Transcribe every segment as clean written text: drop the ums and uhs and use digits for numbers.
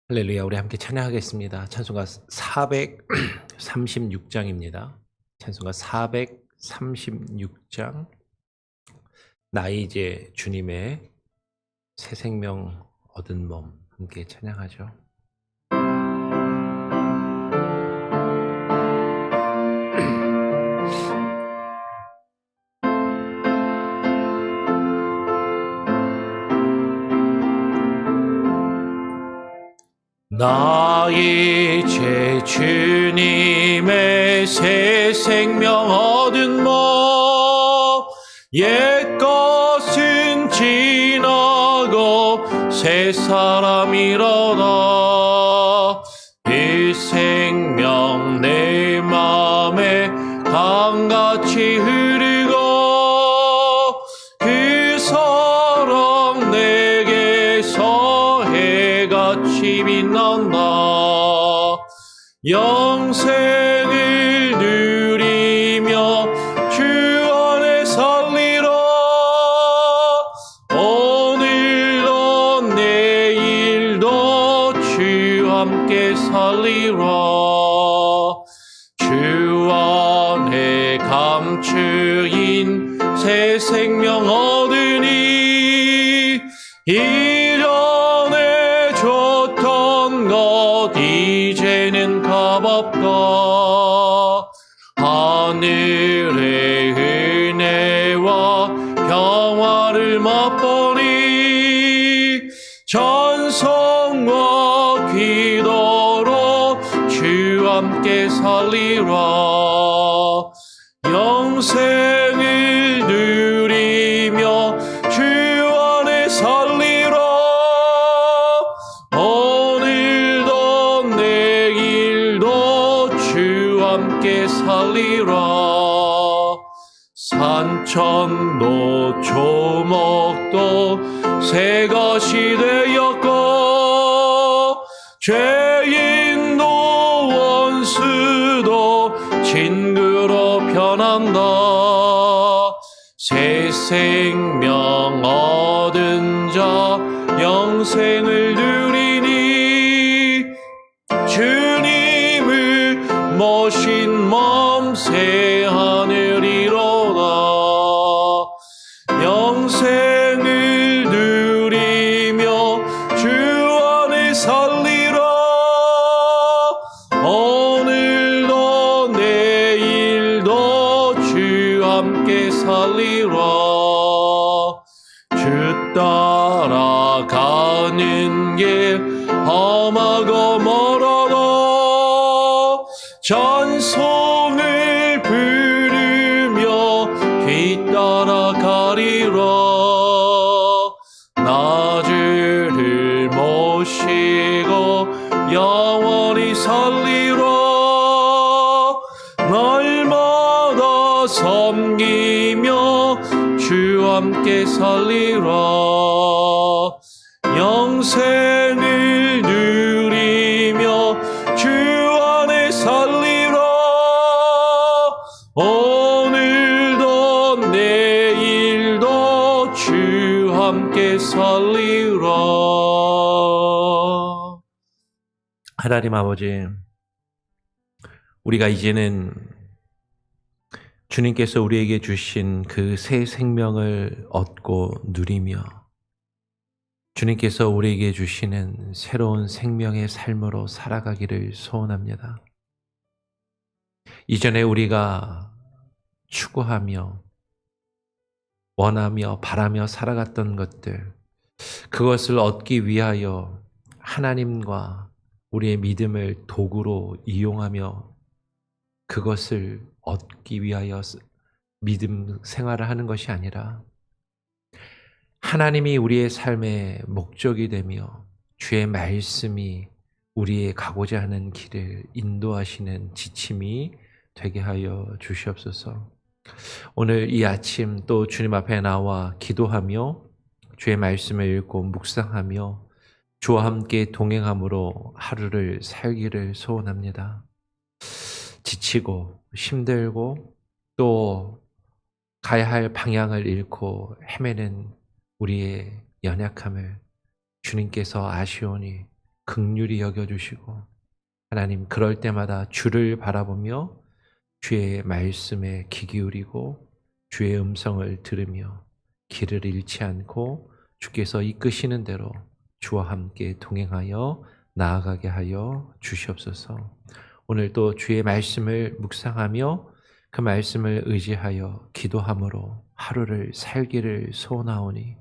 할렐루야. 우리 함께 찬양하겠습니다. 찬송가 436장입니다. 찬송가 436장. 나의 이제 주님의 새 생명 얻은 몸, 함께 찬양하죠. 나 이제 주님의 새 생명 얻은 몸, 옛것은 지나고 새 사람이로다. 이 생명 내 맘에 강같이 흐르고 그 사랑 내게서 해같이 빛난다. 영생을 누리며 주 안에 살리라. 오늘도 내일도 주 함께 살리라. 주 안에 감추인 새 생명 얻으니 이전에 줬던 것 이제는 값없고 하늘의 은혜와 평화를 맛보니 찬송과 기도로 주 함께 살리라. 영생을 누리며 주 안에 살리라. 오늘도 내일도 주 함께 살리라. 산천도 조목도 새것이 되었고 죄인도 원수도 친구로 변한다. 새 생명 얻은 자 영생을 누리니 주님을 모신 몸 새 하늘이로다. 영생을 누리며 주 안에 살리라. 오늘도 내일도 주 함께 살리라. 주 따라가는 길 험하고 멀어도 찬송을 부르며 뒤따라가리라. 나 주를 모시고 영원히 살리라. 날마다 섬기며 주 함께 살리라. 영생을 누리며 주 안에 살리라. 오늘도 내일도 주 함께 살리라. 하나님 아버지, 우리가 이제는 주님께서 우리에게 주신 그 새 생명을 얻고 누리며 주님께서 우리에게 주시는 새로운 생명의 삶으로 살아가기를 소원합니다. 이전에 우리가 추구하며 원하며 바라며 살아갔던 것들, 그것을 얻기 위하여 하나님과 우리의 믿음을 도구로 이용하며 그것을 얻기 위하여 믿음 생활을 하는 것이 아니라 하나님이 우리의 삶의 목적이 되며 주의 말씀이 우리의 가고자 하는 길을 인도하시는 지침이 되게 하여 주시옵소서. 오늘 이 아침 또 주님 앞에 나와 기도하며 주의 말씀을 읽고 묵상하며 주와 함께 동행함으로 하루를 살기를 소원합니다. 지치고 힘들고 또 가야 할 방향을 잃고 헤매는 우리의 연약함을 주님께서 아시오니 긍휼히 여겨주시고 하나님 그럴 때마다 주를 바라보며 주의 말씀에 귀 기울이고 주의 음성을 들으며 길을 잃지 않고 주께서 이끄시는 대로 주와 함께 동행하여 나아가게 하여 주시옵소서. 오늘도 주의 말씀을 묵상하며 그 말씀을 의지하여 기도함으로 하루를 살기를 소원하오니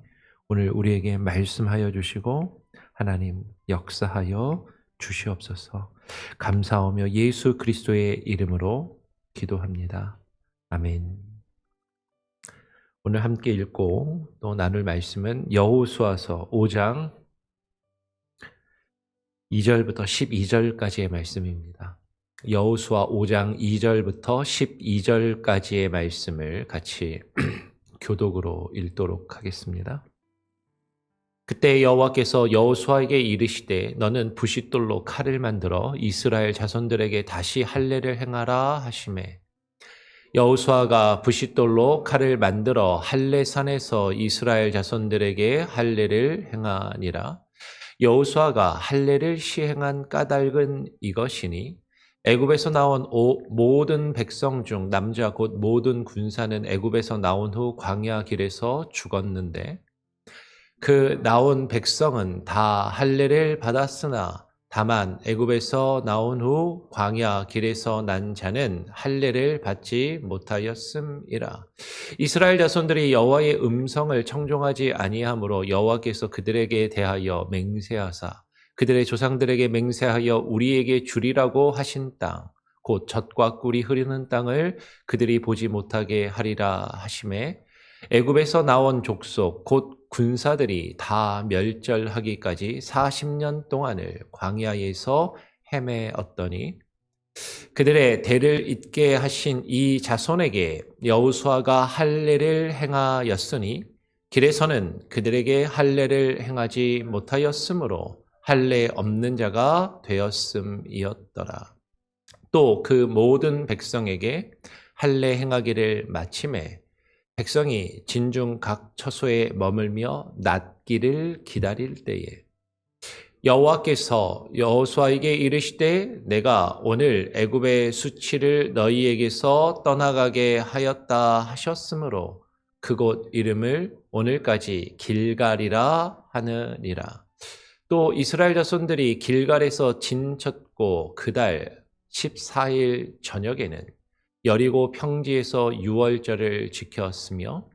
오늘 우리에게 말씀하여 주시고 하나님 역사하여 주시옵소서. 감사하며 예수 그리스도의 이름으로 기도합니다. 아멘. 오늘 함께 읽고 또 나눌 말씀은 여호수아서 5장 2절부터 12절까지의 말씀입니다. 여호수아 5장 2절부터 12절까지의 말씀을 같이 교독으로 읽도록 하겠습니다. 그때 여호와께서 여호수아에게 이르시되 너는 부싯돌로 칼을 만들어 이스라엘 자손들에게 다시 할례를 행하라 하시매 여호수아가 부싯돌로 칼을 만들어 할례산에서 이스라엘 자손들에게 할례를 행하니라. 여호수아가 할례를 시행한 까닭은 이것이니 애굽에서 나온 모든 백성 중 남자 곧 모든 군사는 애굽에서 나온 후 광야 길에서 죽었는데 그 나온 백성은 다 할례를 받았으나 다만 애굽에서 나온 후 광야 길에서 난 자는 할례를 받지 못하였음이라. 이스라엘 자손들이 여호와의 음성을 청종하지 아니하므로 여호와께서 그들에게 대하여 맹세하사 그들의 조상들에게 맹세하여 우리에게 주리라고 하신 땅 곧 젖과 꿀이 흐르는 땅을 그들이 보지 못하게 하리라 하시매 애굽에서 나온 족속 곧 군사들이 다 멸절하기까지 40년 동안을 광야에서 헤매었더니 그들의 대를 잇게 하신 이 자손에게 여호수아가 할례를 행하였으니 길에서는 그들에게 할례를 행하지 못하였으므로 할례 없는 자가 되었음이었더라. 또 그 모든 백성에게 할례 행하기를 마침에 백성이 진중 각 처소에 머물며 낫기를 기다릴 때에 여호와께서 여호수아에게 이르시되 내가 오늘 애굽의 수치를 너희에게서 떠나가게 하였다 하셨으므로 그곳 이름을 오늘까지 길갈이라 하느니라. 또 이스라엘 자손들이 길갈에서 진쳤고 그달 14일 저녁에는 여리고 평지에서 유월절을 지켰으며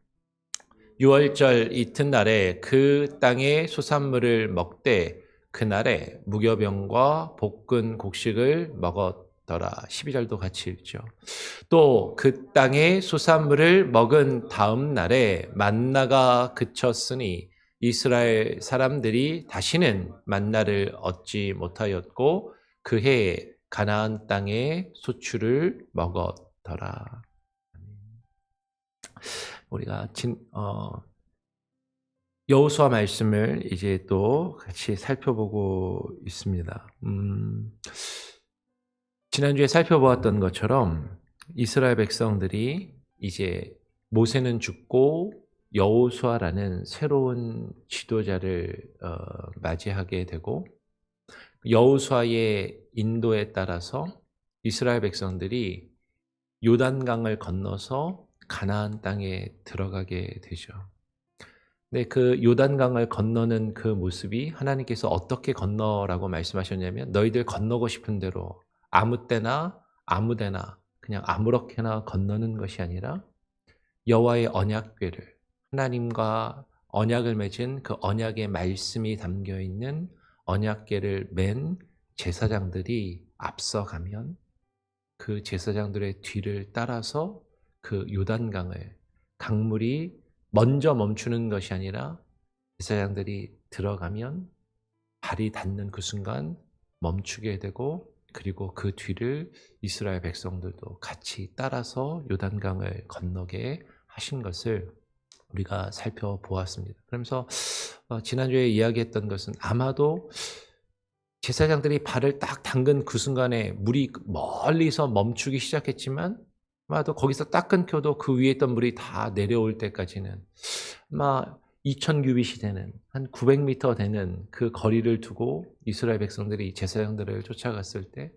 유월절 이튿날에 그 땅의 수산물을 먹되 그날에 무교병과 볶은 곡식을 먹었더라. 12절도 같이 읽죠. 또 그 땅의 수산물을 먹은 다음 날에 만나가 그쳤으니 이스라엘 사람들이 다시는 만나를 얻지 못하였고 그 해에 가나안 땅의 소출을 먹었더라. 우리가 여호수아 말씀을 이제 또 같이 살펴보고 있습니다. 지난주에 살펴보았던 것처럼 이스라엘 백성들이 이제 모세는 죽고 여호수아라는 새로운 지도자를 맞이하게 되고 여호수아의 인도에 따라서 이스라엘 백성들이 요단강을 건너서 가나안 땅에 들어가게 되죠. 근데 그 요단강을 건너는 그 모습이 하나님께서 어떻게 건너라고 말씀하셨냐면 너희들 건너고 싶은 대로 아무 때나 아무데나 그냥 아무렇게나 건너는 것이 아니라 여호와의 언약궤를 하나님과 언약을 맺은 그 언약의 말씀이 담겨있는 언약궤를 맨 제사장들이 앞서가면 그 제사장들의 뒤를 따라서 그 요단강을 강물이 먼저 멈추는 것이 아니라 제사장들이 들어가면 발이 닿는 그 순간 멈추게 되고 그리고 그 뒤를 이스라엘 백성들도 같이 따라서 요단강을 건너게 하신 것을 우리가 살펴보았습니다. 그러면서 지난주에 이야기했던 것은 아마도 제사장들이 발을 딱 담근 그 순간에 물이 멀리서 멈추기 시작했지만 아마도 거기서 딱 끊겨도 그 위에 있던 물이 다 내려올 때까지는 아마 2000규빗이 되는 한 900m 되는 그 거리를 두고 이스라엘 백성들이 제사장들을 쫓아갔을 때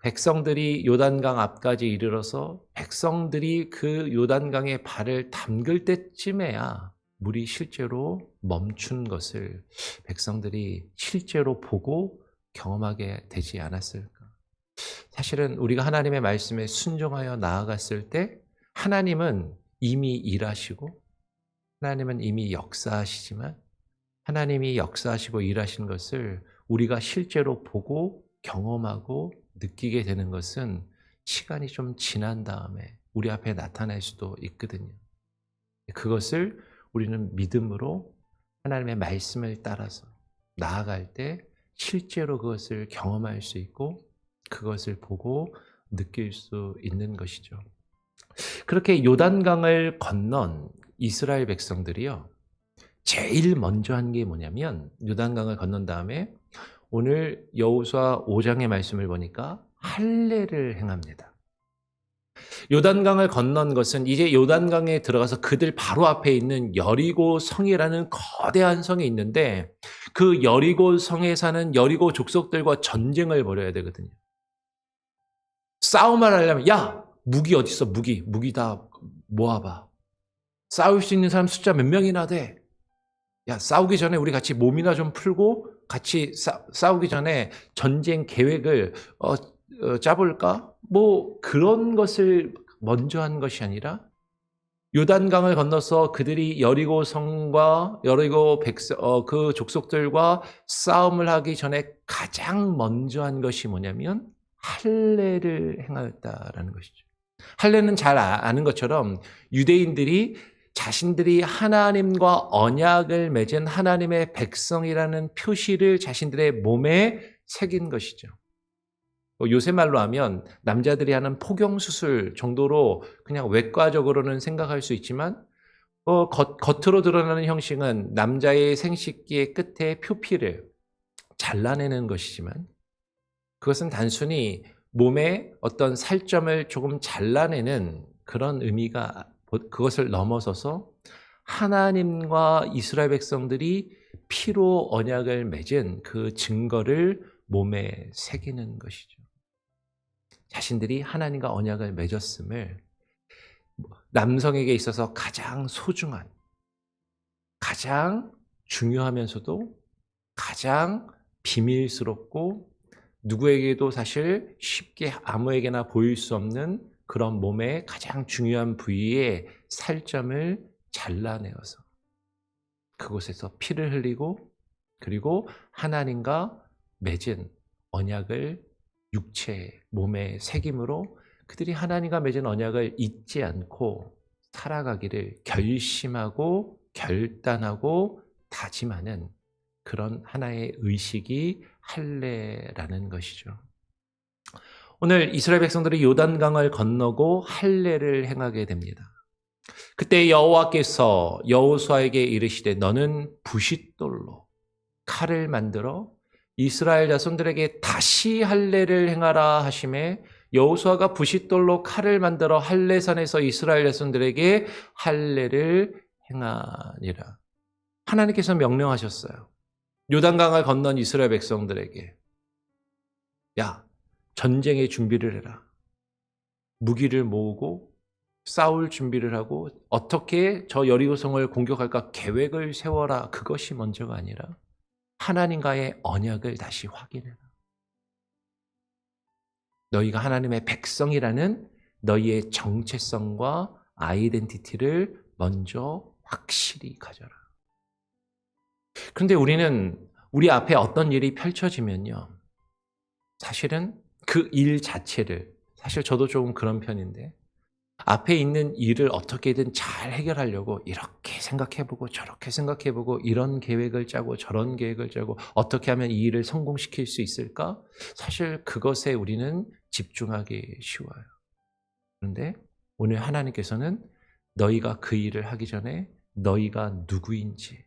백성들이 요단강 앞까지 이르러서 백성들이 그 요단강에 발을 담글 때쯤에야 물이 실제로 멈춘 것을 백성들이 실제로 보고 경험하게 되지 않았을까? 사실은 우리가 하나님의 말씀에 순종하여 나아갔을 때 하나님은 이미 일하시고 하나님은 이미 역사하시지만 하나님이 역사하시고 일하신 것을 우리가 실제로 보고 경험하고 느끼게 되는 것은 시간이 좀 지난 다음에 우리 앞에 나타날 수도 있거든요. 그것을 우리는 믿음으로 하나님의 말씀을 따라서 나아갈 때 실제로 그것을 경험할 수 있고 그것을 보고 느낄 수 있는 것이죠. 그렇게 요단강을 건넌 이스라엘 백성들이요, 제일 먼저 한 게 뭐냐면 요단강을 건넌 다음에 오늘 여호수아 5장의 말씀을 보니까 할례를 행합니다. 요단강을 건넌 것은 이제 요단강에 들어가서 그들 바로 앞에 있는 여리고 성이라는 거대한 성이 있는데 그 여리고 성에 사는 여리고 족속들과 전쟁을 벌여야 되거든요. 싸움을 하려면 야, 무기 어디 있어? 무기 다 모아봐. 싸울 수 있는 사람 숫자 몇 명이나 돼? 야, 싸우기 전에 우리 같이 몸이나 좀 풀고 같이 싸우기 전에 전쟁 계획을 짜볼까? 뭐 그런 것을 먼저 한 것이 아니라 요단강을 건너서 그들이 여리고 성과 여리고 그 족속들과 싸움을 하기 전에 가장 먼저 한 것이 뭐냐면 할례를 행하였다라는 것이죠. 할례는 잘 아는 것처럼 유대인들이 자신들이 하나님과 언약을 맺은 하나님의 백성이라는 표시를 자신들의 몸에 새긴 것이죠. 요새 말로 하면 남자들이 하는 포경수술 정도로 그냥 외과적으로는 생각할 수 있지만 겉으로 드러나는 형식은 남자의 생식기의 끝에 표피를 잘라내는 것이지만 그것은 단순히 몸에 어떤 살점을 조금 잘라내는 그런 의미가 그것을 넘어서서 하나님과 이스라엘 백성들이 피로 언약을 맺은 그 증거를 몸에 새기는 것이죠. 자신들이 하나님과 언약을 맺었음을 남성에게 있어서 가장 소중한, 가장 중요하면서도 가장 비밀스럽고 누구에게도 사실 쉽게 아무에게나 보일 수 없는 그런 몸의 가장 중요한 부위에 살점을 잘라내어서 그곳에서 피를 흘리고 그리고 하나님과 맺은 언약을 육체, 몸에 새김으로 그들이 하나님과 맺은 언약을 잊지 않고 살아가기를 결심하고 결단하고 다짐하는 그런 하나의 의식이 할례라는 것이죠. 오늘 이스라엘 백성들이 요단강을 건너고 할례를 행하게 됩니다. 그때 여호와께서 여호수아에게 이르시되 너는 부싯돌로 칼을 만들어 이스라엘 자손들에게 다시 할례를 행하라 하시매 여호수아가 부싯돌로 칼을 만들어 할례산에서 이스라엘 자손들에게 할례를 행하니라. 하나님께서 명령하셨어요. 요단강을 건넌 이스라엘 백성들에게 야, 전쟁의 준비를 해라. 무기를 모으고 싸울 준비를 하고 어떻게 저 여리고성을 공격할까 계획을 세워라. 그것이 먼저가 아니라 하나님과의 언약을 다시 확인해라. 너희가 하나님의 백성이라는 너희의 정체성과 아이덴티티를 먼저 확실히 가져라. 그런데 우리는 우리 앞에 어떤 일이 펼쳐지면요. 사실은 그 일 자체를, 사실 저도 조금 그런 편인데 앞에 있는 일을 어떻게든 잘 해결하려고 이렇게 생각해보고 저렇게 생각해보고 이런 계획을 짜고 저런 계획을 짜고 어떻게 하면 이 일을 성공시킬 수 있을까? 사실 그것에 우리는 집중하기 쉬워요. 그런데 오늘 하나님께서는 너희가 그 일을 하기 전에 너희가 누구인지,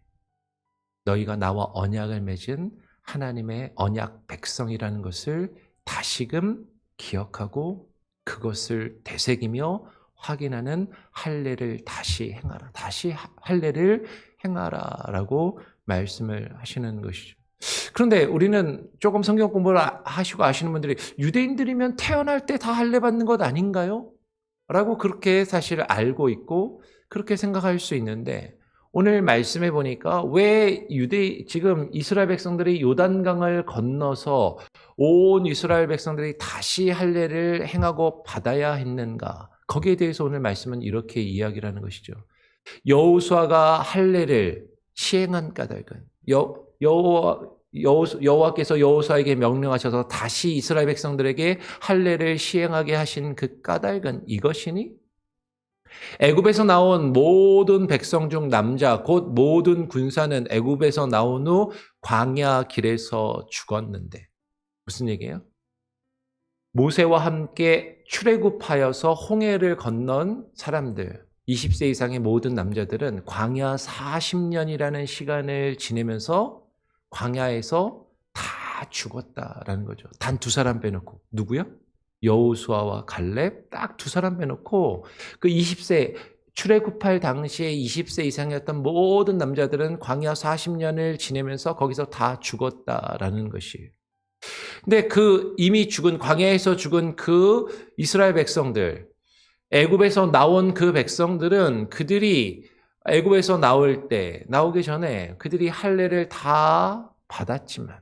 너희가 나와 언약을 맺은 하나님의 언약 백성이라는 것을 다시금 기억하고 그것을 되새기며 확인하는 할례를 다시 행하라. 다시 할례를 행하라라고 말씀을 하시는 것이죠. 그런데 우리는 조금 성경 공부를 하시고 아시는 분들이 유대인들이면 태어날 때 다 할례 받는 것 아닌가요? 라고 그렇게 사실 알고 있고 그렇게 생각할 수 있는데 오늘 말씀해 보니까 왜 지금 이스라엘 백성들이 요단강을 건너서 온 이스라엘 백성들이 다시 할례를 행하고 받아야 했는가? 거기에 대해서 오늘 말씀은 이렇게 이야기를 하는 것이죠. 여호수아가 할례를 시행한 까닭은 여호와께서 여호수아에게 명령하셔서 다시 이스라엘 백성들에게 할례를 시행하게 하신 그 까닭은 이것이니 애굽에서 나온 모든 백성 중 남자 곧 모든 군사는 애굽에서 나온 후 광야 길에서 죽었는데 무슨 얘기예요? 모세와 함께 출애굽하여서 홍해를 건넌 사람들 20세 이상의 모든 남자들은 광야 40년이라는 시간을 지내면서 광야에서 다 죽었다라는 거죠. 단 두 사람 빼놓고. 누구요? 여호수아와 갈렙 딱 두 사람 빼놓고 그 20세 출애굽할 당시에 20세 이상이었던 모든 남자들은 광야 40년을 지내면서 거기서 다 죽었다라는 것이에요. 근데 그 이미 죽은 광야에서 죽은 그 이스라엘 백성들 애굽에서 나온 그 백성들은 그들이 애굽에서 나오기 전에 그들이 할례를 다 받았지만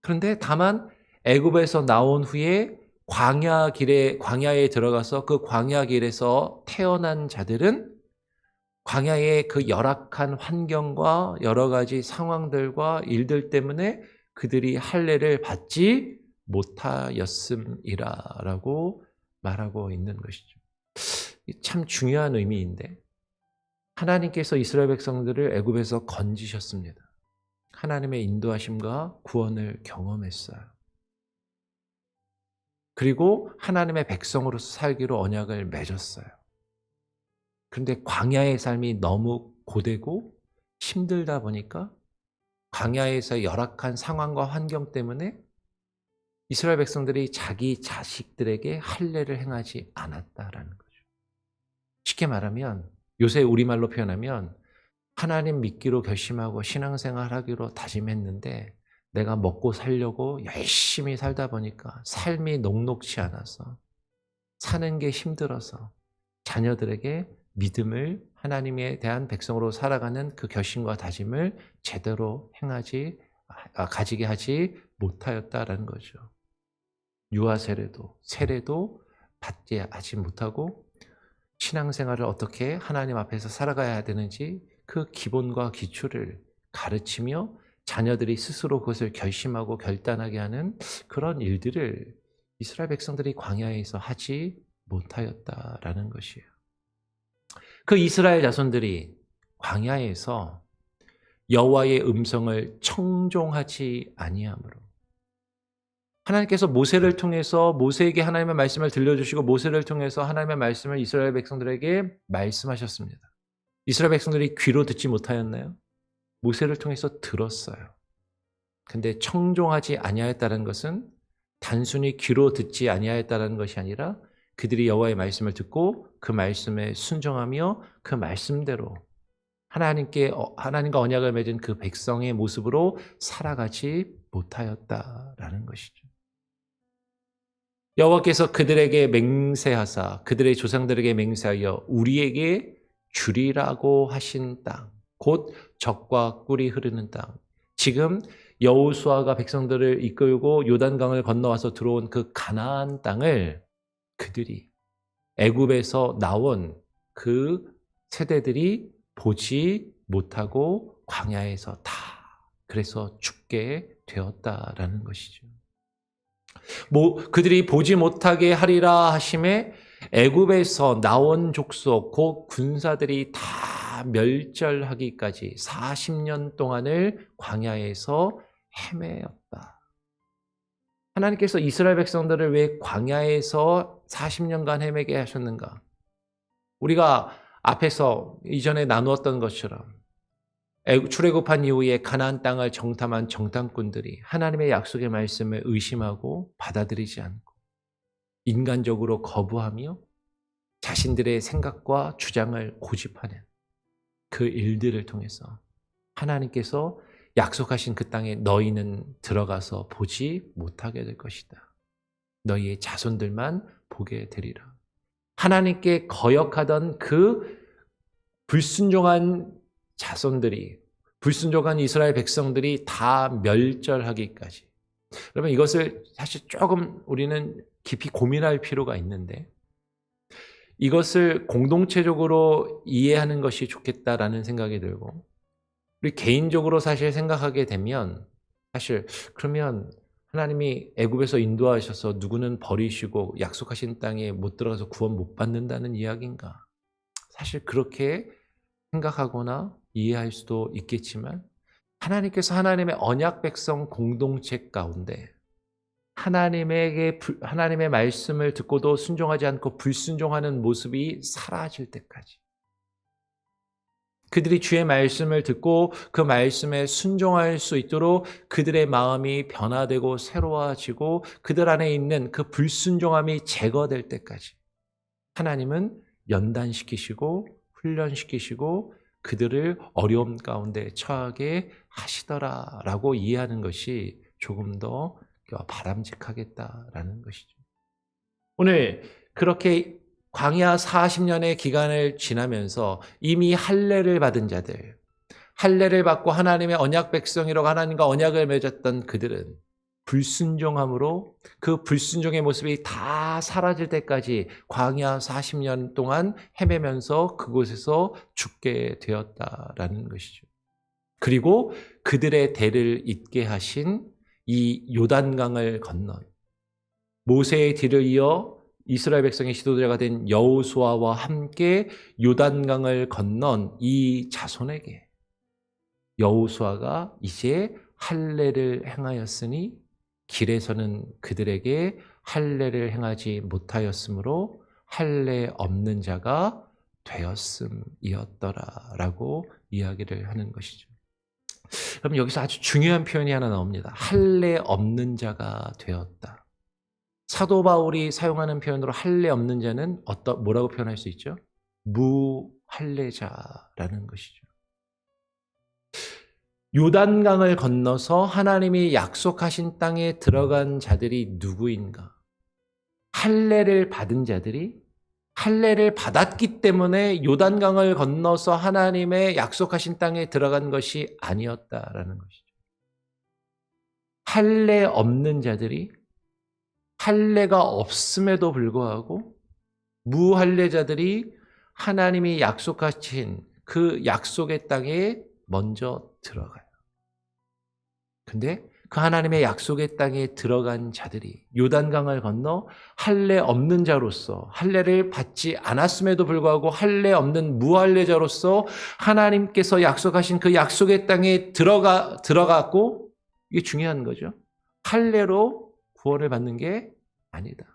그런데 다만 애굽에서 나온 후에 광야에 들어가서 그 광야 길에서 태어난 자들은 광야의 그 열악한 환경과 여러 가지 상황들과 일들 때문에 그들이 할례를 받지 못하였음이라라고 말하고 있는 것이죠. 참 중요한 의미인데 하나님께서 이스라엘 백성들을 애굽에서 건지셨습니다. 하나님의 인도하심과 구원을 경험했어요. 그리고 하나님의 백성으로서 살기로 언약을 맺었어요. 그런데 광야의 삶이 너무 고되고 힘들다 보니까 광야에서 열악한 상황과 환경 때문에 이스라엘 백성들이 자기 자식들에게 할례를 행하지 않았다라는 거죠. 쉽게 말하면 요새 우리말로 표현하면 하나님 믿기로 결심하고 신앙생활 하기로 다짐했는데 내가 먹고 살려고 열심히 살다 보니까 삶이 녹록치 않아서 사는 게 힘들어서 자녀들에게 믿음을 하나님에 대한 백성으로 살아가는 그 결심과 다짐을 제대로 가지게 하지 못하였다라는 거죠. 유아 세례도 받지 하지 못하고 신앙생활을 어떻게 하나님 앞에서 살아가야 되는지 그 기본과 기초를 가르치며 자녀들이 스스로 그것을 결심하고 결단하게 하는 그런 일들을 이스라엘 백성들이 광야에서 하지 못하였다라는 것이에요. 그 이스라엘 자손들이 광야에서 여호와의 음성을 청종하지 아니하므로 하나님께서 모세를 통해서 모세에게 하나님의 말씀을 들려주시고 모세를 통해서 하나님의 말씀을 이스라엘 백성들에게 말씀하셨습니다. 이스라엘 백성들이 귀로 듣지 못하였나요? 모세를 통해서 들었어요. 근데 청종하지 아니하였다는 것은 단순히 귀로 듣지 아니하였다는 것이 아니라 그들이 여호와의 말씀을 듣고 그 말씀에 순종하며 그 말씀대로 하나님과 언약을 맺은 그 백성의 모습으로 살아가지 못하였다라는 것이죠. 여호와께서 그들에게 맹세하사 그들의 조상들에게 맹세하여 우리에게 주리라고 하신 땅, 곧 젖과 꿀이 흐르는 땅. 지금 여호수아가 백성들을 이끌고 요단강을 건너와서 들어온 그 가나안 땅을 그들이 애굽에서 나온 그 세대들이 보지 못하고 광야에서 다 그래서 죽게 되었다라는 것이죠. 그들이 보지 못하게 하리라 하심에 애굽에서 나온 족속 곧 군사들이 다 멸절하기까지 40년 동안을 광야에서 헤매었다. 하나님께서 이스라엘 백성들을 왜 광야에서 40년간 헤매게 하셨는가? 우리가 앞에서 이전에 나누었던 것처럼 출애굽한 이후에 가나안 땅을 정탐한 정탐꾼들이 하나님의 약속의 말씀을 의심하고 받아들이지 않고 인간적으로 거부하며 자신들의 생각과 주장을 고집하는 그 일들을 통해서 하나님께서 약속하신 그 땅에 너희는 들어가서 보지 못하게 될 것이다. 너희의 자손들만 보게 되리라. 하나님께 거역하던 그 불순종한 자손들이, 불순종한 이스라엘 백성들이 다 멸절하기까지. 여러분, 이것을 사실 조금 우리는 깊이 고민할 필요가 있는데, 이것을 공동체적으로 이해하는 것이 좋겠다라는 생각이 들고, 우리 개인적으로 사실 생각하게 되면, 사실 그러면 하나님이 애굽에서 인도하셔서 누구는 버리시고 약속하신 땅에 못 들어가서 구원 못 받는다는 이야기인가? 사실 그렇게 생각하거나 이해할 수도 있겠지만, 하나님께서 하나님의 언약 백성 공동체 가운데 하나님의 말씀을 듣고도 순종하지 않고 불순종하는 모습이 사라질 때까지, 그들이 주의 말씀을 듣고 그 말씀에 순종할 수 있도록 그들의 마음이 변화되고 새로워지고 그들 안에 있는 그 불순종함이 제거될 때까지 하나님은 연단시키시고 훈련시키시고 그들을 어려움 가운데 처하게 하시더라라고 이해하는 것이 조금 더 바람직하겠다라는 것이죠. 오늘 그렇게 광야 40년의 기간을 지나면서 이미 할례를 받은 자들, 할례를 받고 하나님의 언약 백성이라고 하나님과 언약을 맺었던 그들은 불순종함으로 그 불순종의 모습이 다 사라질 때까지 광야 40년 동안 헤매면서 그곳에서 죽게 되었다라는 것이죠. 그리고 그들의 대를 잇게 하신 이 요단강을 건넌 모세의 뒤를 이어 이스라엘 백성의 지도자가 된 여호수아와 함께 요단강을 건넌 이 자손에게 여호수아가 이제 할례를 행하였으니 길에서는 그들에게 할례를 행하지 못하였으므로 할례 없는 자가 되었음이었더라라고 이야기를 하는 것이죠. 그럼 여기서 아주 중요한 표현이 하나 나옵니다. 할례 없는 자가 되었다. 사도 바울이 사용하는 표현으로 할례 없는 자는 뭐라고 표현할 수 있죠? 무할례자라는 것이죠. 요단강을 건너서 하나님이 약속하신 땅에 들어간 자들이 누구인가? 할례를 받은 자들이 할례를 받았기 때문에 요단강을 건너서 하나님의 약속하신 땅에 들어간 것이 아니었다라는 것이죠. 할례 없는 자들이 할례가 없음에도 불구하고 무할례자들이 하나님이 약속하신 그 약속의 땅에 먼저 들어가요. 근데 그 하나님의 약속의 땅에 들어간 자들이 요단강을 건너 할례 없는 자로서 할례를 받지 않았음에도 불구하고 할례 없는 무할례자로서 하나님께서 약속하신 그 약속의 땅에 들어갔고, 이게 중요한 거죠. 할례로 구원을 받는 게 아니다.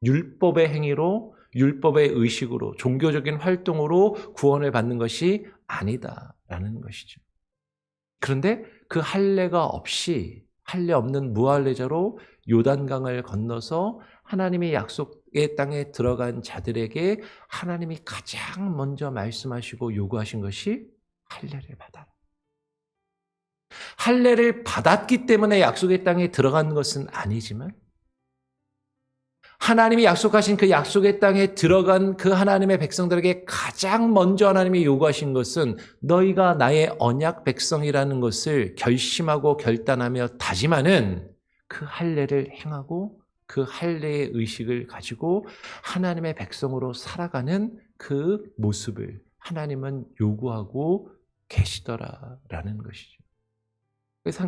율법의 행위로, 율법의 의식으로, 종교적인 활동으로 구원을 받는 것이 아니다라는 것이죠. 그런데 그 할례가 없이 할례 없는 무할례자로 요단강을 건너서 하나님의 약속의 땅에 들어간 자들에게 하나님이 가장 먼저 말씀하시고 요구하신 것이 할례를 받아라. 할례를 받았기 때문에 약속의 땅에 들어간 것은 아니지만 하나님이 약속하신 그 약속의 땅에 들어간 그 하나님의 백성들에게 가장 먼저 하나님이 요구하신 것은 너희가 나의 언약 백성이라는 것을 결심하고 결단하며 다짐하는 그 할례를 행하고 그 할례의 의식을 가지고 하나님의 백성으로 살아가는 그 모습을 하나님은 요구하고 계시더라라는 것이죠.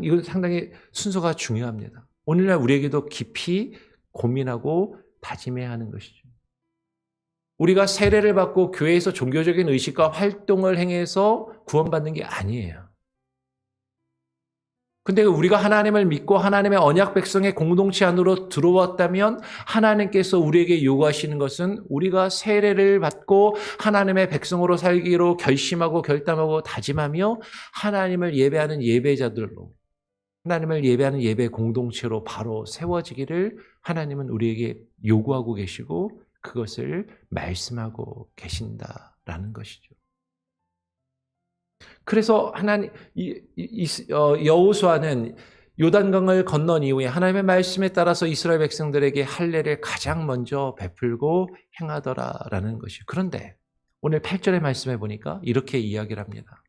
이건 상당히 순서가 중요합니다. 오늘날 우리에게도 깊이 고민하고 다짐해야 하는 것이죠. 우리가 세례를 받고 교회에서 종교적인 의식과 활동을 행해서 구원받는 게 아니에요. 근데 우리가 하나님을 믿고 하나님의 언약 백성의 공동체 안으로 들어왔다면 하나님께서 우리에게 요구하시는 것은 우리가 세례를 받고 하나님의 백성으로 살기로 결심하고 결단하고 다짐하며 하나님을 예배하는 예배자들로, 하나님을 예배하는 예배 공동체로 바로 세워지기를 하나님은 우리에게 요구하고 계시고 그것을 말씀하고 계신다라는 것이죠. 그래서 하나님 여호수아는 요단강을 건넌 이후에 하나님의 말씀에 따라서 이스라엘 백성들에게 할례를 가장 먼저 베풀고 행하더라라는 것이. 그런데 오늘 8절의 말씀에 보니까 이렇게 이야기를 합니다.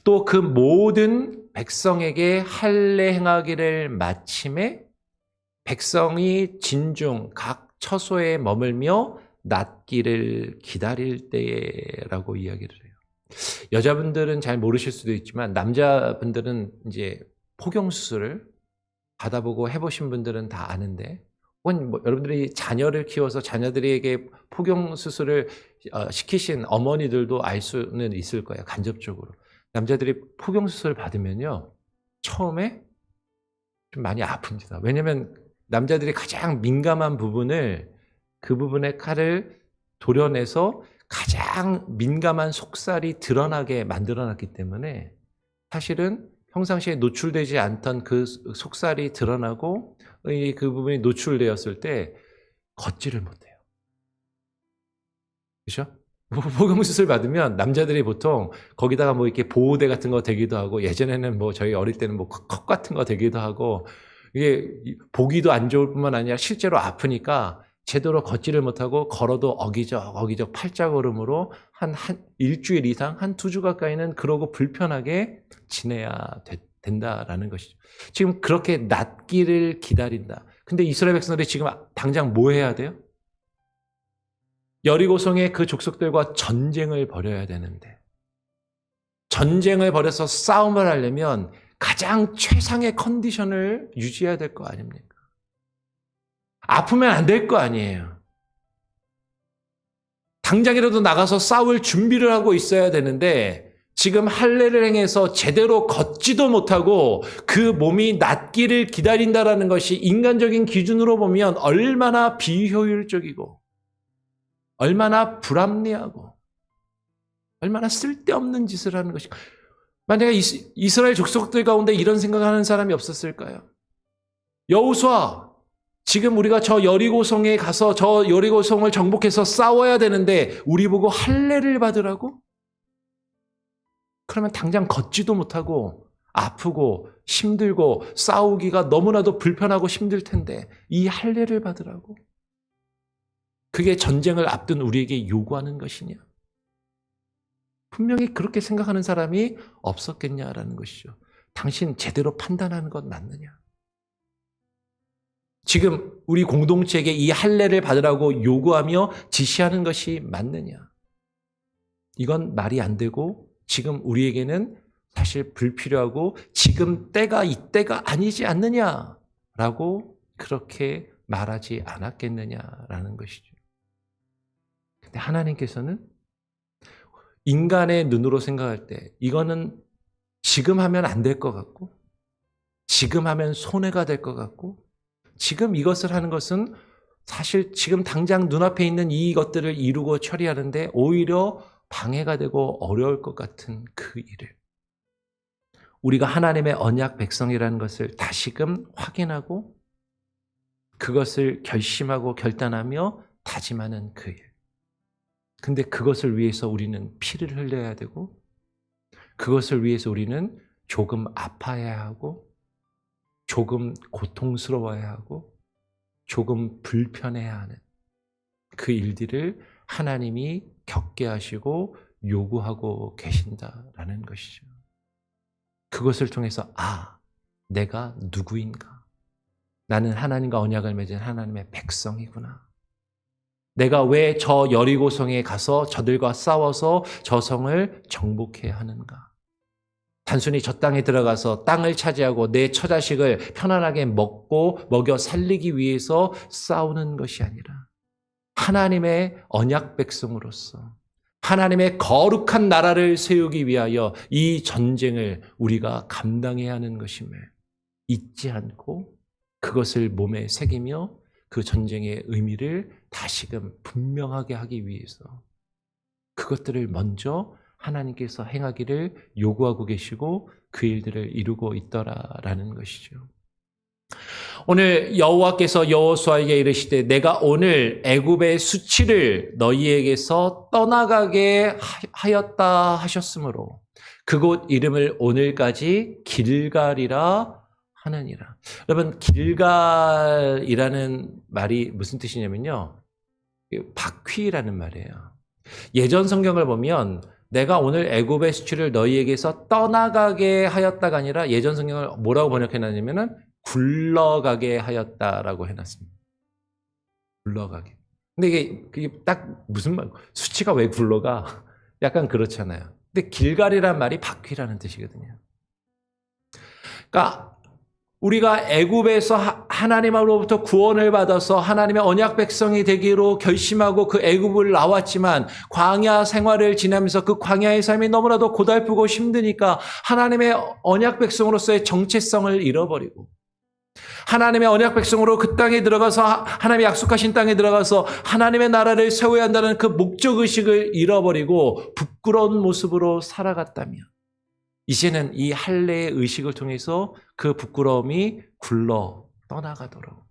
또 그 모든 백성에게 할례 행하기를 마침에 백성이 진중 각 처소에 머물며 낫기를 기다릴 때라고 이야기를 해요. 여자분들은 잘 모르실 수도 있지만 남자분들은 이제 포경 수술을 받아보고 해보신 분들은 다 아는데, 혹은 뭐 여러분들이 자녀를 키워서 자녀들에게 포경 수술을 시키신 어머니들도 알 수는 있을 거예요. 간접적으로 남자들이 포경 수술을 받으면요, 처음에 좀 많이 아픕니다. 왜냐하면 남자들이 가장 민감한 부분을, 그 부분에 칼을 도려내서 가장 민감한 속살이 드러나게 만들어놨기 때문에 사실은 평상시에 노출되지 않던 그 속살이 드러나고 그 부분이 노출되었을 때 걷지를 못해요. 그렇죠? 포경수술 받으면 남자들이 보통 거기다가 뭐 이렇게 보호대 같은 거 되기도 하고, 예전에는 뭐 저희 어릴 때는 뭐 컵 같은 거 되기도 하고, 이게 보기도 안 좋을 뿐만 아니라 실제로 아프니까 제대로 걷지를 못하고 걸어도 어기적 팔자걸음으로 한 일주일 이상, 한 2주 가까이는 그러고 불편하게 지내야 된다라는 것이죠. 지금 그렇게 낫기를 기다린다. 근데 이스라엘 백성들이 지금 당장 뭐 해야 돼요? 여리고성의 그 족속들과 전쟁을 벌여야 되는데, 전쟁을 벌여서 싸움을 하려면 가장 최상의 컨디션을 유지해야 될 거 아닙니까? 아프면 안 될 거 아니에요. 당장이라도 나가서 싸울 준비를 하고 있어야 되는데, 지금 할례를 행해서 제대로 걷지도 못하고 그 몸이 낫기를 기다린다라는 것이 인간적인 기준으로 보면 얼마나 비효율적이고 얼마나 불합리하고 얼마나 쓸데없는 짓을 하는 것이. 만약에 이스라엘 족속들 가운데 이런 생각하는 사람이 없었을까요? 여호수아, 지금 우리가 저 여리고성에 가서 저 여리고성을 정복해서 싸워야 되는데 우리 보고 할례를 받으라고? 그러면 당장 걷지도 못하고 아프고 힘들고 싸우기가 너무나도 불편하고 힘들 텐데 이 할례를 받으라고? 그게 전쟁을 앞둔 우리에게 요구하는 것이냐? 분명히 그렇게 생각하는 사람이 없었겠냐라는 것이죠. 당신 제대로 판단하는 것 맞느냐? 지금 우리 공동체에게 이 할례를 받으라고 요구하며 지시하는 것이 맞느냐? 이건 말이 안 되고 지금 우리에게는 사실 불필요하고 지금 때가 이때가 아니지 않느냐라고 그렇게 말하지 않았겠느냐라는 것이죠. 근데 하나님께서는 인간의 눈으로 생각할 때 이거는 지금 하면 안 될 것 같고, 지금 하면 손해가 될 것 같고, 지금 이것을 하는 것은 사실 지금 당장 눈앞에 있는 이것들을 이루고 처리하는데 오히려 방해가 되고 어려울 것 같은 그 일을, 우리가 하나님의 언약 백성이라는 것을 다시금 확인하고 그것을 결심하고 결단하며 다짐하는 그 일. 근데 그것을 위해서 우리는 피를 흘려야 되고, 그것을 위해서 우리는 조금 아파야 하고, 조금 고통스러워야 하고, 조금 불편해야 하는 그 일들을 하나님이 겪게 하시고 요구하고 계신다라는 것이죠. 그것을 통해서 내가 누구인가? 나는 하나님과 언약을 맺은 하나님의 백성이구나. 내가 왜 저 여리고성에 가서 저들과 싸워서 저 성을 정복해야 하는가? 단순히 저 땅에 들어가서 땅을 차지하고 내 처자식을 편안하게 먹여 살리기 위해서 싸우는 것이 아니라 하나님의 언약 백성으로서 하나님의 거룩한 나라를 세우기 위하여 이 전쟁을 우리가 감당해야 하는 것임을 잊지 않고 그것을 몸에 새기며 그 전쟁의 의미를 다시금 분명하게 하기 위해서 그것들을 먼저 하나님께서 행하기를 요구하고 계시고 그 일들을 이루고 있더라라는 것이죠. 오늘 여호와께서 여호수아에게 이르시되 내가 오늘 애굽의 수치를 너희에게서 떠나가게 하였다 하셨으므로 그곳 이름을 오늘까지 길갈이라 하느니라. 여러분, 길갈이라는 말이 무슨 뜻이냐면요, 바퀴라는 말이에요. 예전 성경을 보면 내가 오늘 애굽의 수치를 너희에게서 떠나가게 하였다가 아니라 예전 성경을 뭐라고 번역해놨냐면은 굴러가게 하였다라고 해놨습니다. 굴러가게. 근데 그게 딱 무슨 말, 수치가 왜 굴러가? 약간 그렇잖아요. 근데 길갈이란 말이 바퀴라는 뜻이거든요. 그러니까 우리가 애굽에서 하나님으로부터 구원을 받아서 하나님의 언약 백성이 되기로 결심하고 그 애굽을 나왔지만 광야 생활을 지나면서 그 광야의 삶이 너무나도 고달프고 힘드니까 하나님의 언약 백성으로서의 정체성을 잃어버리고 하나님의 언약 백성으로 그 땅에 들어가서 하나님의 약속하신 땅에 들어가서 하나님의 나라를 세워야 한다는 그 목적의식을 잃어버리고 부끄러운 모습으로 살아갔다면 이제는 이 할례의 의식을 통해서 그 부끄러움이 굴러 떠나가도록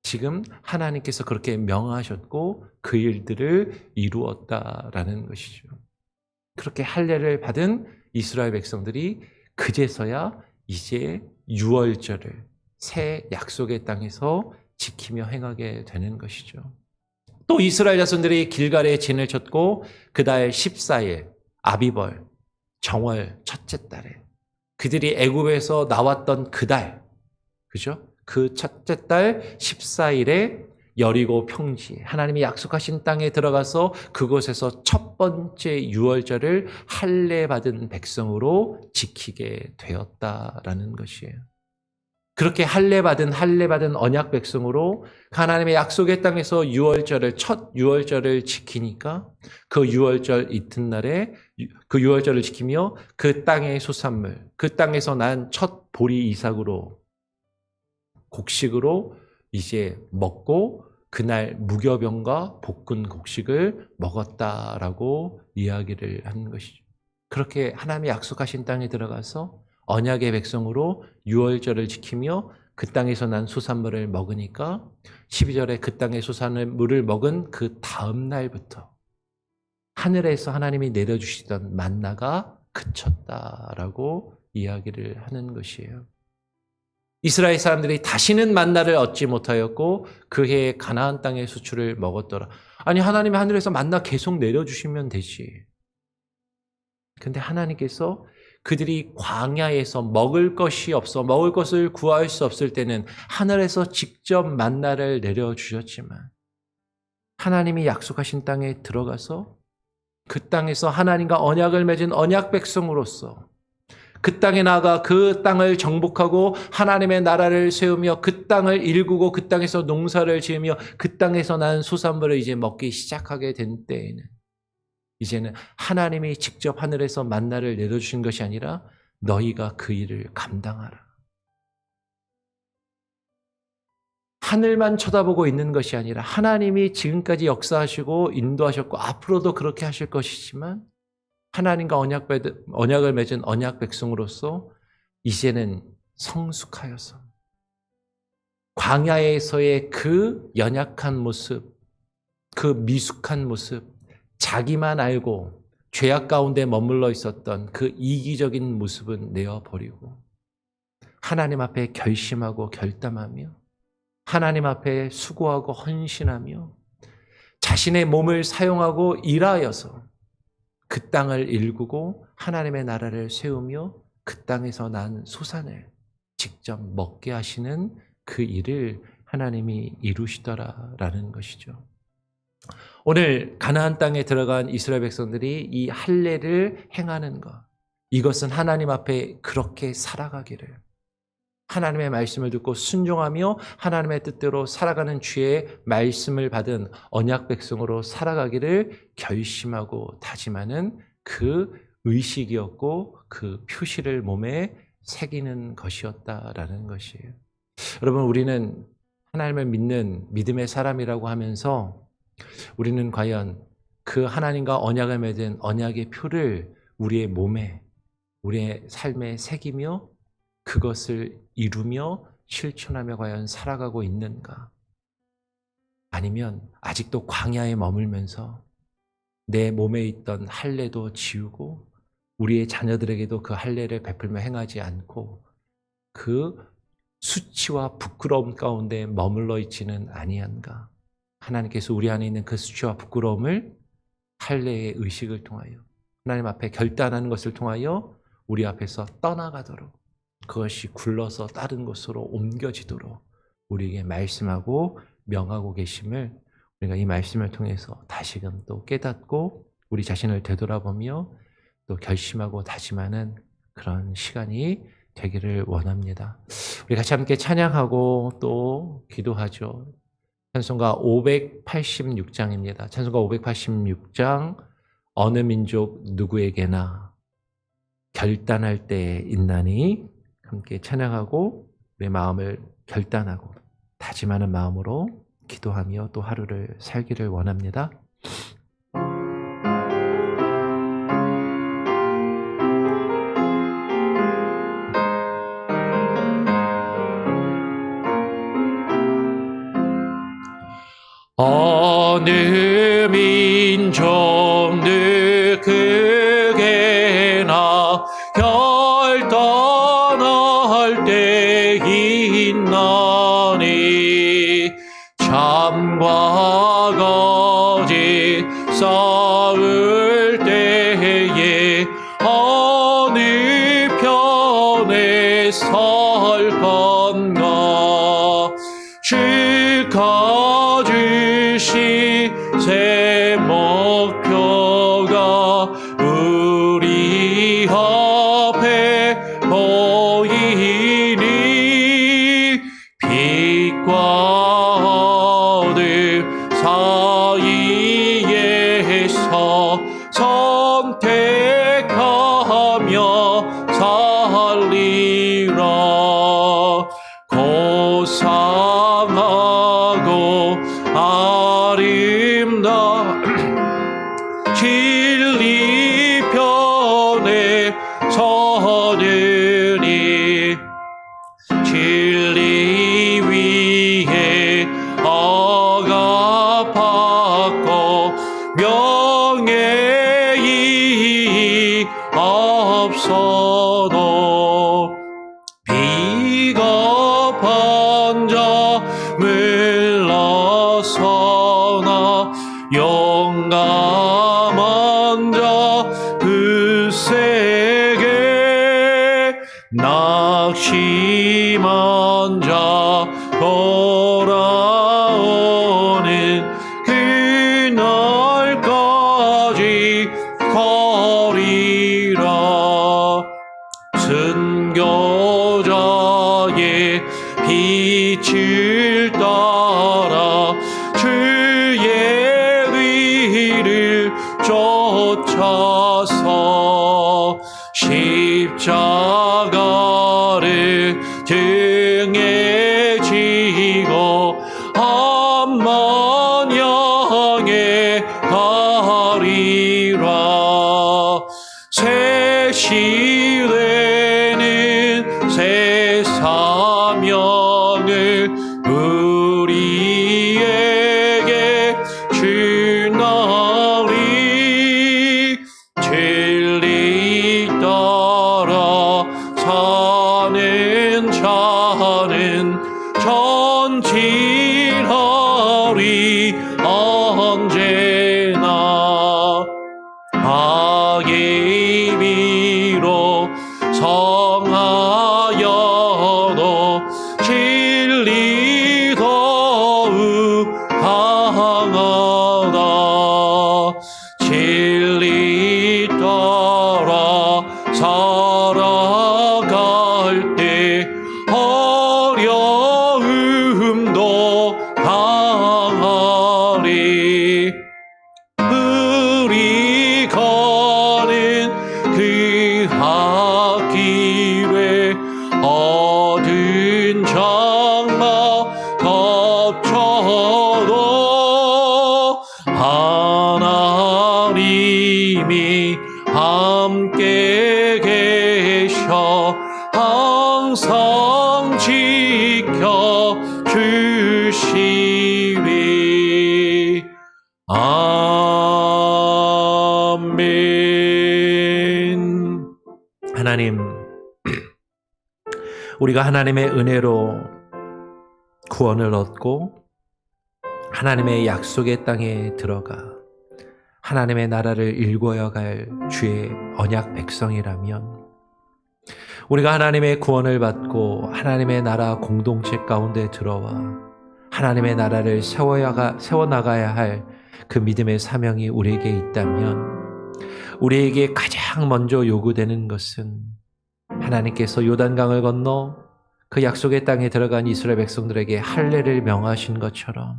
지금 하나님께서 그렇게 명하셨고 그 일들을 이루었다라는 것이죠. 그렇게 할례를 받은 이스라엘 백성들이 그제서야 이제 유월절을 새 약속의 땅에서 지키며 행하게 되는 것이죠. 또 이스라엘 자손들이 길갈에 진을 쳤고 그달 14일 아비벌 정월 첫째 달에 그들이 애굽에서 나왔던 그달, 그죠? 그 첫째 달 14일에 여리고 평지 하나님이 약속하신 땅에 들어가서 그곳에서 첫 번째 유월절을 할례 받은 백성으로 지키게 되었다라는 것이에요. 그렇게 할례 받은 언약 백성으로 하나님의 약속의 땅에서 첫 유월절을 지키니까 그 유월절 이튿날에 그 유월절을 지키며 그 땅의 소산물, 그 땅에서 난 첫 보리 이삭으로 곡식으로 이제 먹고 그날 무교병과 볶은 곡식을 먹었다라고 이야기를 하는 것이죠. 그렇게 하나님이 약속하신 땅에 들어가서 언약의 백성으로 유월절을 지키며 그 땅에서 난 수산물을 먹으니까 12절에 그 땅의 수산물을 먹은 그 다음 날부터 하늘에서 하나님이 내려주시던 만나가 그쳤다라고 이야기를 하는 것이에요. 이스라엘 사람들이 다시는 만나를 얻지 못하였고 그 해에 가나안 땅의 수출을 먹었더라. 아니, 하나님이 하늘에서 만나 계속 내려주시면 되지. 근데 하나님께서 그들이 광야에서 먹을 것이 없어 먹을 것을 구할 수 없을 때는 하늘에서 직접 만나를 내려주셨지만 하나님이 약속하신 땅에 들어가서 그 땅에서 하나님과 언약을 맺은 언약 백성으로서 그 땅에 나가 그 땅을 정복하고 하나님의 나라를 세우며 그 땅을 일구고 그 땅에서 농사를 지으며 그 땅에서 난 수산물을 이제 먹기 시작하게 된 때에는 이제는 하나님이 직접 하늘에서 만나를 내려주신 것이 아니라 너희가 그 일을 감당하라. 하늘만 쳐다보고 있는 것이 아니라 하나님이 지금까지 역사하시고 인도하셨고 앞으로도 그렇게 하실 것이지만 하나님과 언약을 맺은 언약 백성으로서 이제는 성숙하여서 광야에서의 그 연약한 모습, 그 미숙한 모습, 자기만 알고 죄악 가운데 머물러 있었던 그 이기적인 모습은 내어버리고 하나님 앞에 결심하고 결단하며 하나님 앞에 수고하고 헌신하며 자신의 몸을 사용하고 일하여서 그 땅을 일구고 하나님의 나라를 세우며 그 땅에서 난 소산을 직접 먹게 하시는 그 일을 하나님이 이루시더라라는 것이죠. 오늘 가나안 땅에 들어간 이스라엘 백성들이 이 할례를 행하는 것, 이것은 하나님 앞에 그렇게 살아가기를, 하나님의 말씀을 듣고 순종하며 하나님의 뜻대로 살아가는 주의 말씀을 받은 언약 백성으로 살아가기를 결심하고 다짐하는 그 의식이었고 그 표시를 몸에 새기는 것이었다라는 것이에요. 여러분, 우리는 하나님을 믿는 믿음의 사람이라고 하면서 우리는 과연 그 하나님과 언약을 맺은 언약의 표를 우리의 몸에, 우리의 삶에 새기며 그것을 이루며 실천하며 과연 살아가고 있는가? 아니면 아직도 광야에 머물면서 내 몸에 있던 할례도 지우고 우리의 자녀들에게도 그 할례를 베풀며 행하지 않고 그 수치와 부끄러움 가운데 머물러 있지는 아니한가? 하나님께서 우리 안에 있는 그 수치와 부끄러움을 할례의 의식을 통하여 하나님 앞에 결단하는 것을 통하여 우리 앞에서 떠나가도록, 그것이 굴러서 다른 곳으로 옮겨지도록 우리에게 말씀하고 명하고 계심을 우리가 이 말씀을 통해서 다시금 또 깨닫고 우리 자신을 되돌아보며 또 결심하고 다짐하는 그런 시간이 되기를 원합니다. 우리 같이 함께 찬양하고 또 기도하죠. 찬송가 586장입니다. 찬송가 586장, 어느 민족 누구에게나 결단할 때에 있나니, 함께 찬양하고 우리의 마음을 결단하고 다짐하는 마음으로 기도하며 또 하루를 살기를 원합니다. 어느 민족 누구에게나 결단할 때 있나니, 참과 거짓 싸울 때에 어느 편에 설 건가? 주가 주신 새 목표가 우리 앞에 보이니, 빛과 어둠 사이에서 선택하며 살리라. 고상하고 아름다운 진리 편에 서느니, 진리 위에 억압받고 명예이 없어도 비겁한 자 물러서나 용감한 자 굳세게, 낙심한 자 돌아오는 그날까지 거리라. 순교자의 빛을 따라 주의 의를 쫓아서 십자가를 등에 지고 암만 향해 가리라. 새 시대는 새 사명을 우리에게 주나니, 진리 따라 사는 자는 전진하리 언제나. 악의 비로 성하여도 진리 더욱 강하다. 진리 따라 살아갈 때 어려움도 강하리. 우리 가는 그 앞길에 어두운 장막 겹쳐도 하나님이 함께 계셔 영성 지켜 주시리. 아멘. 하나님, 우리가 하나님의 은혜로 구원을 얻고 하나님의 약속의 땅에 들어가 하나님의 나라를 일궈야 갈 주의 언약 백성이라면, 우리가 하나님의 구원을 받고 하나님의 나라 공동체 가운데 들어와 하나님의 나라를 세워나가야 할 그 믿음의 사명이 우리에게 있다면, 우리에게 가장 먼저 요구되는 것은 하나님께서 요단강을 건너 그 약속의 땅에 들어간 이스라엘 백성들에게 할례를 명하신 것처럼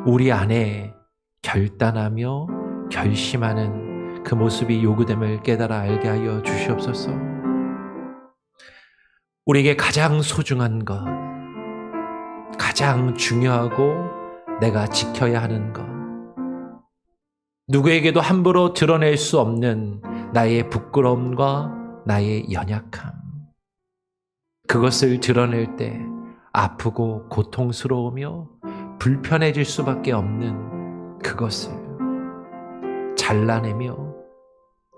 우리 안에 결단하며 결심하는 그 모습이 요구됨을 깨달아 알게 하여 주시옵소서. 우리에게 가장 소중한 것, 가장 중요하고 내가 지켜야 하는 것, 누구에게도 함부로 드러낼 수 없는 나의 부끄러움과 나의 연약함, 그것을 드러낼 때 아프고 고통스러우며 불편해질 수밖에 없는 그것을 잘라내며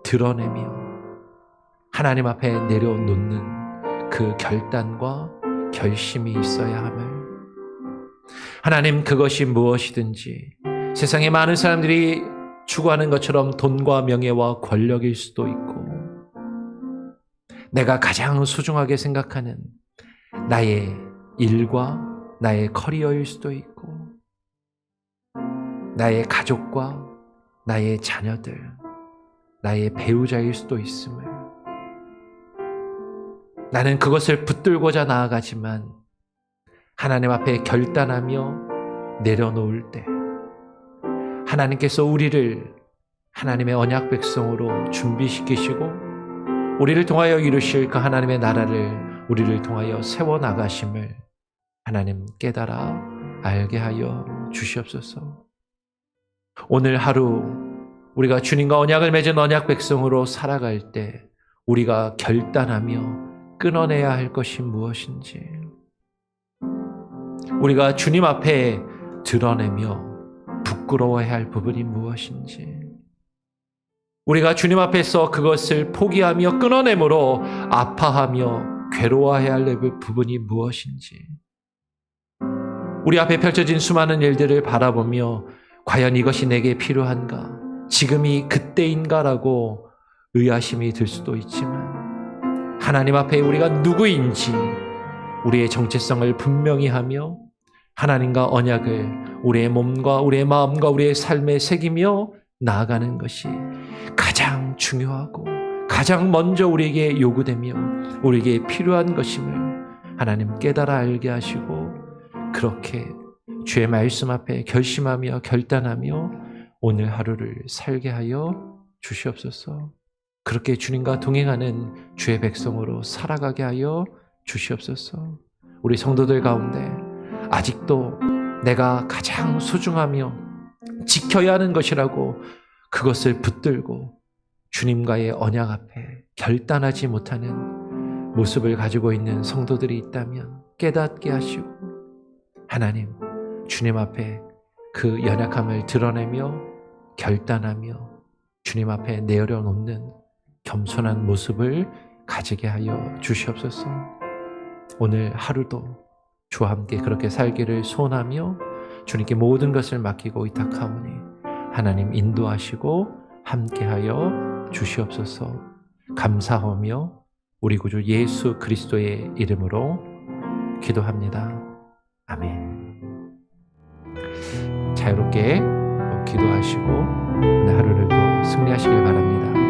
드러내며 하나님 앞에 내려놓는 그 결단과 결심이 있어야 함을, 하나님, 그것이 무엇이든지 세상에 많은 사람들이 추구하는 것처럼 돈과 명예와 권력일 수도 있고, 내가 가장 소중하게 생각하는 나의 일과 나의 커리어일 수도 있고, 나의 가족과 나의 자녀들, 나의 배우자일 수도 있음을, 나는 그것을 붙들고자 나아가지만 하나님 앞에 결단하며 내려놓을 때 하나님께서 우리를 하나님의 언약 백성으로 준비시키시고 우리를 통하여 이루실 그 하나님의 나라를 우리를 통하여 세워나가심을 하나님 깨달아 알게 하여 주시옵소서. 오늘 하루 우리가 주님과 언약을 맺은 언약 백성으로 살아갈 때 우리가 결단하며 끊어내야 할 것이 무엇인지, 우리가 주님 앞에 드러내며 부끄러워해야 할 부분이 무엇인지, 우리가 주님 앞에서 그것을 포기하며 끊어내므로 아파하며 괴로워해야 할 부분이 무엇인지, 우리 앞에 펼쳐진 수많은 일들을 바라보며 과연 이것이 내게 필요한가, 지금이 그때인가라고 의아심이 들 수도 있지만, 하나님 앞에 우리가 누구인지 우리의 정체성을 분명히 하며 하나님과 언약을 우리의 몸과 우리의 마음과 우리의 삶에 새기며 나아가는 것이 가장 중요하고 가장 먼저 우리에게 요구되며 우리에게 필요한 것임을 하나님 깨달아 알게 하시고, 그렇게 주의 말씀 앞에 결심하며 결단하며 오늘 하루를 살게 하여 주시옵소서. 그렇게 주님과 동행하는 주의 백성으로 살아가게 하여 주시옵소서. 우리 성도들 가운데 아직도 내가 가장 소중하며 지켜야 하는 것이라고 그것을 붙들고 주님과의 언약 앞에 결단하지 못하는 모습을 가지고 있는 성도들이 있다면 깨닫게 하시고, 하나님, 주님 앞에 그 연약함을 드러내며 결단하며 주님 앞에 내려놓는 겸손한 모습을 가지게 하여 주시옵소서. 오늘 하루도 주와 함께 그렇게 살기를 소원하며 주님께 모든 것을 맡기고 의탁하오니 하나님 인도하시고 함께하여 주시옵소서. 감사하며 우리 구주 예수 그리스도의 이름으로 기도합니다. 아멘. 자유롭게 기도하시고 오늘 하루를 또 승리하시길 바랍니다.